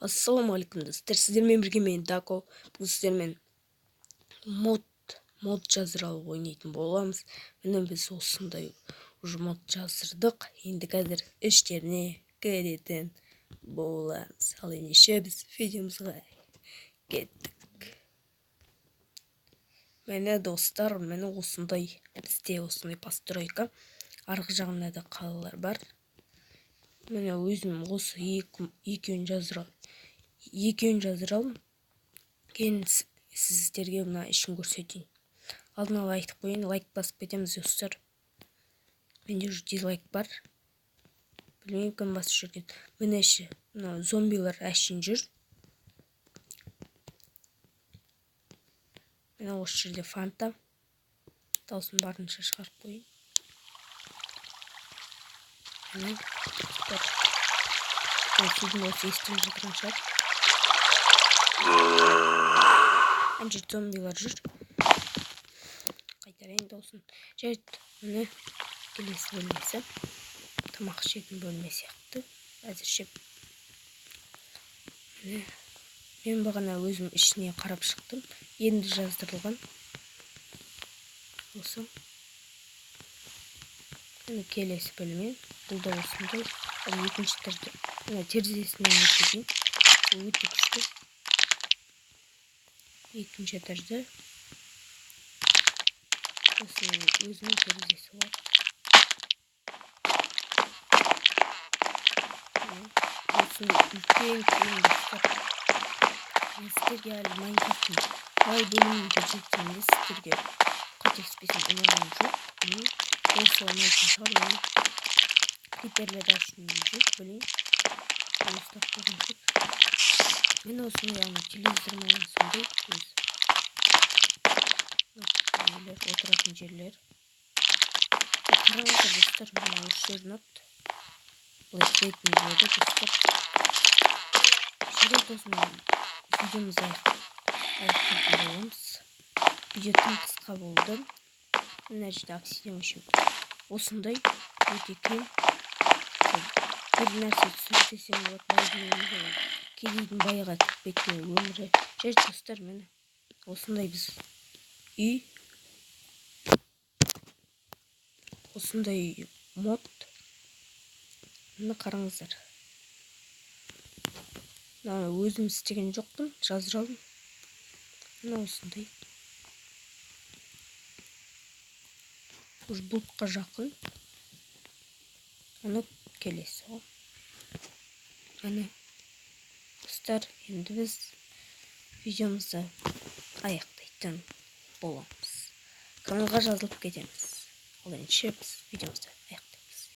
Ассалаумағалейкум достар, сіздермен бірге мен Дако. Бұл сіздермен мод жаздыра алып ойнайтын боламыз. Міне біз осындай уже мод жаздырдық. Енді қазір іштеріне кіретін боламыз. Ал ендеше біз видеомызға кеттік. Міне достар, міне осындай бізде осындай постройка. Арғы жағында да қалалар бар. Міне өзім осы екеуін жаздыралым. Кейін сіздерге мына ішін көрсетейін. Алдын ала айтып қойын, лайк басып кетеміз достар. Менде уже дизлайк бар. Білмеймін кім басып жүрген. Міне іші, мына зомбилар әшейін жүр. Міне осы жерде фанта. Даусын барынша шығарып қойын. Міне сіздің осы естіліп жатқан шығар. Ана жерде зомбилар жүр. Қайтарайын даусын. Жарайды, міне келесі бөлмесі. Тамақ ішетін бөлме сияқты. Әзірше міне мен бағана өзім ішіне қарап шықтым. Енді жаздырылған. Осы. Міне келесі бөлме. Бұл да осындай. Ал екінші терезесінен өтейін. Бұл өте күшті. Екінші этажда өзінің терезесі бар. Осындай үлкен достар. Сіздерге әлі Майнкрафттың қалай бөлімін көрсетсем де сіздерге қателеспесем ұнаған жоқ. Осы ұнайтын шығар. Криперлер ашын жүр, білейін. Достар қойғансып. Мен осындай телевизор маған сондай отыратын жерлер. Қараңыздар достар, мына осы жер ұнады. Былай кіретін жері достар. Жарайды осымен видеомызды аяқтайтын боламыз. Видео тым қысқа болды. Мына жерде обсидиан үшін осындай өте кең. Бір нәрсе түсірсем болады. Кедейдің байға тікпейтін өмірі. Жарайды достар, міне осындай біз үй. Осындай мод. Міне қараңыздар. Өзім істеген жоқпын, жаздыралым. Міне осындай. Уж бұлтқа жақын. Аны келесі ғой. Міне достар, енді біз видеомызды аяқтайтын боламыз. Каналға жазылып кетеміз. Ал ендеше біз видеомызды аяқтаймыз.